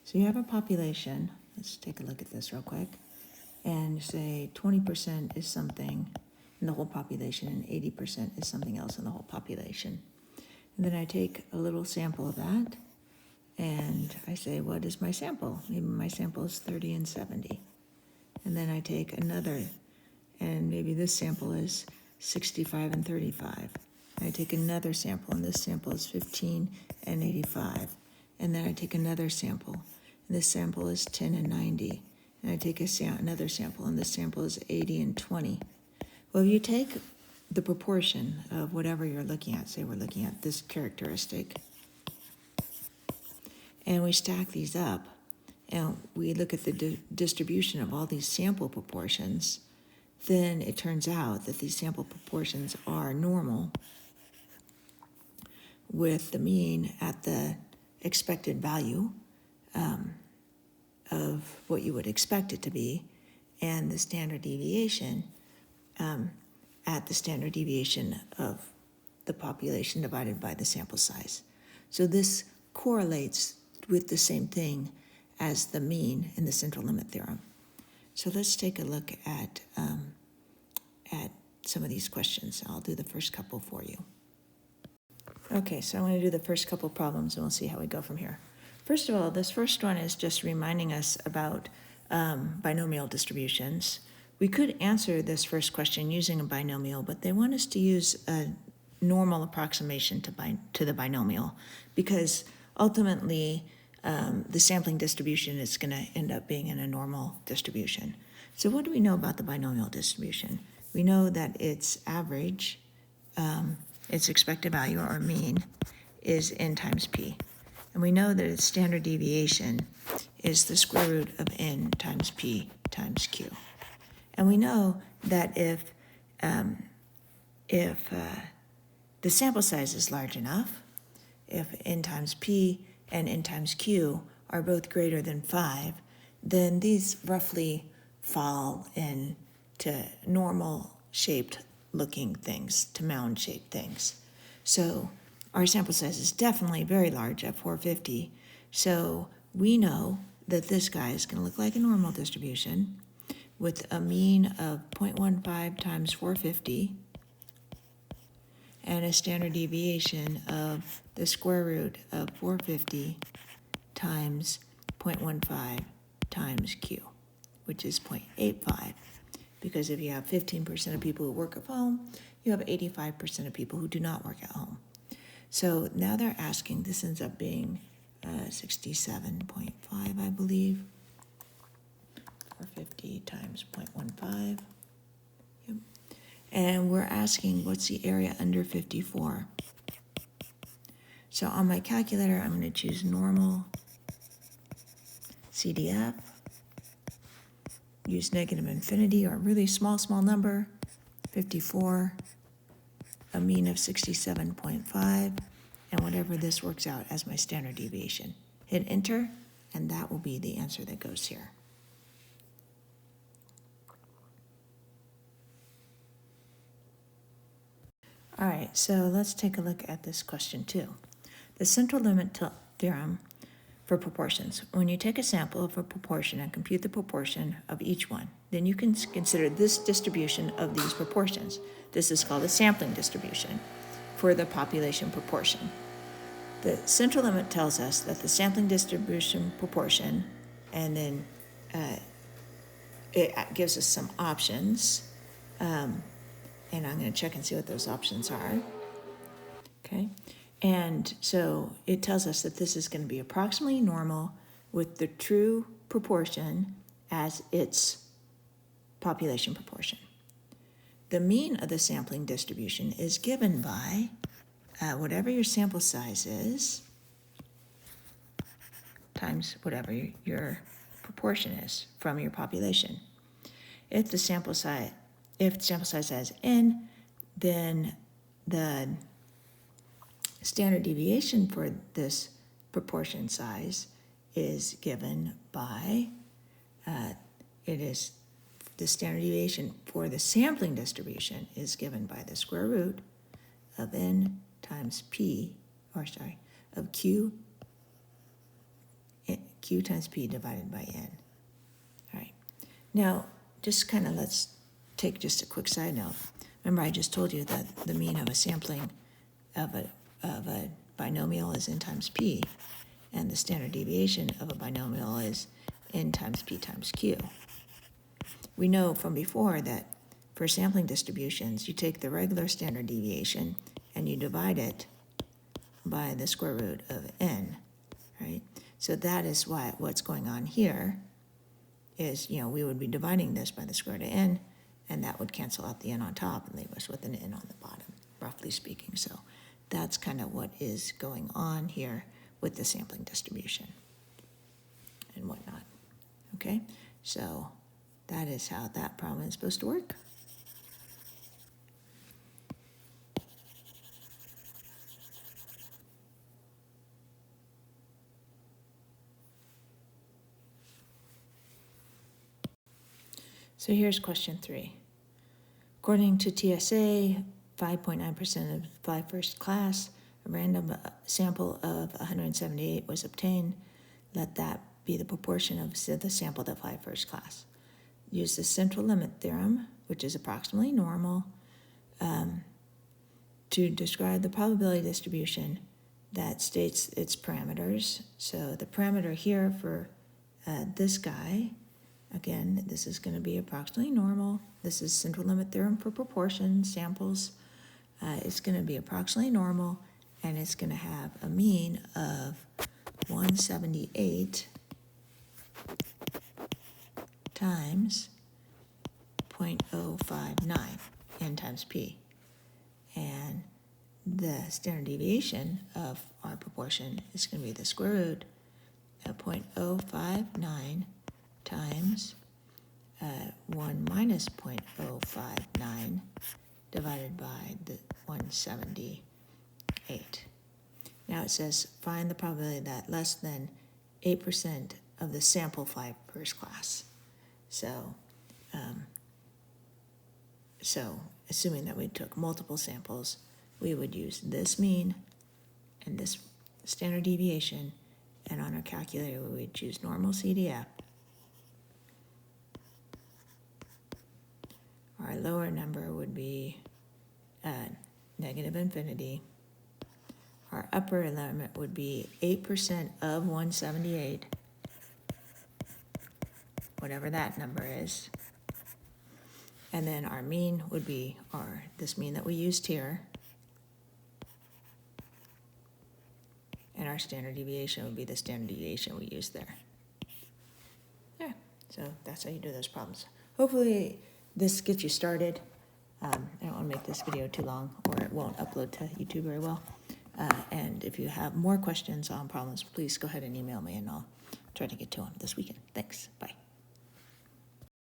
So you have a population. Let's take a look at this real quick. And say 20% is something in the whole population and 80% is something else in the whole population. And then I take a little sample of that and I say, what is my sample? Maybe my sample is 30 and 70. And then I take another, and maybe this sample is 65 and 35. And I take another sample, and this sample is 15 and 85. And then I take another sample, and this sample is 10 and 90. And I take another sample, and this sample is 80 and 20. Well, if you take the proportion of whatever you're looking at, say we're looking at this characteristic, and we stack these up, and we look at the distribution of all these sample proportions, then it turns out that these sample proportions are normal with the mean at the expected value of what you would expect it to be, and the standard deviation at the standard deviation of the population divided by the sample size. So this correlates with the same thing as the mean in the central limit theorem. So let's take a look at some of these questions. I'll do the first couple for you. Okay, so I'm going to do the first couple problems and we'll see how we go from here. First of all, this first one is just reminding us about binomial distributions. We could answer this first question using a binomial, but they want us to use a normal approximation to the binomial because ultimately the sampling distribution is going to end up being in a normal distribution. So what do we know about the binomial distribution? We know that its average, its expected value or mean is n times p. And we know that its standard deviation is the square root of n times p times q. And we know that if the sample size is large enough, if n times p and n times q are both greater than 5, then these roughly fall into normal-shaped looking things, to mound-shaped things. So our sample size is definitely very large at 450, so we know that this guy is going to look like a normal distribution with a mean of 0.15 times 450 and a standard deviation of the square root of 450 times 0.15 times q, which is 0.85. Because if you have 15% of people who work at home, you have 85% of people who do not work at home. So now they're asking, this ends up being 67.5, I believe. 450 times 0.15. Yep. And we're asking, what's the area under 54? So on my calculator, I'm going to choose normal, CDF, use negative infinity or a really small number, 54, a mean of 67.5, and whatever this works out as my standard deviation. Hit enter, and that will be the answer that goes here. All right, so let's take a look at this question too. The central limit theorem for proportions. When you take a sample of a proportion and compute the proportion of each one, then you can consider this distribution of these proportions. This is called a sampling distribution for the population proportion. The central limit tells us that the sampling distribution proportion, and then it gives us some options, and I'm going to check and see what those options are. Okay. And so it tells us that this is going to be approximately normal with the true proportion as its population proportion. The mean of the sampling distribution is given by whatever your sample size is times whatever your proportion is from your population. If the sample size has n, then the standard deviation for this proportion size is given by, the standard deviation for the sampling distribution is given by the square root of n times p, of q Q times P divided by N. All right. Now, just kind of let's take just a quick side note. Remember, I just told you that the mean of a sampling of a binomial is N times P, and the standard deviation of a binomial is N times P times Q. We know from before that for sampling distributions, you take the regular standard deviation and you divide it by the square root of N, right? So that is what's going on here is, we would be dividing this by the square root of N, and that would cancel out the N on top and leave us with an N on the bottom, roughly speaking. So that's kind of what is going on here with the sampling distribution and whatnot, okay? So that is how that problem is supposed to work. So here's question 3. According to TSA, 5.9% of fly first class, a random sample of 178 was obtained. Let that be the proportion of the sample that fly first class. Use the central limit theorem, which is approximately normal, to describe the probability distribution that states its parameters. So the parameter here for this guy, again, this is going to be approximately normal. This is central limit theorem for proportion samples. It's going to be approximately normal, and it's going to have a mean of 178 times 0.059 N times P. And the standard deviation of our proportion is going to be the square root of 0.059 times 1 minus 0.059 divided by the 178. Now it says find the probability that less than 8% of the sample fly first class. So assuming that we took multiple samples, we would use this mean and this standard deviation, and on our calculator we would choose normal CDF. Our lower number would be negative infinity. Our upper limit would be 8% of 178, whatever that number is. And then our mean would be this mean that we used here. And our standard deviation would be the standard deviation we used there. Yeah, so that's how you do those problems. Hopefully this gets you started. I don't want to make this video too long, or it won't upload to YouTube very well. And if you have more questions on problems, please go ahead and email me, and I'll try to get to them this weekend. Thanks. Bye.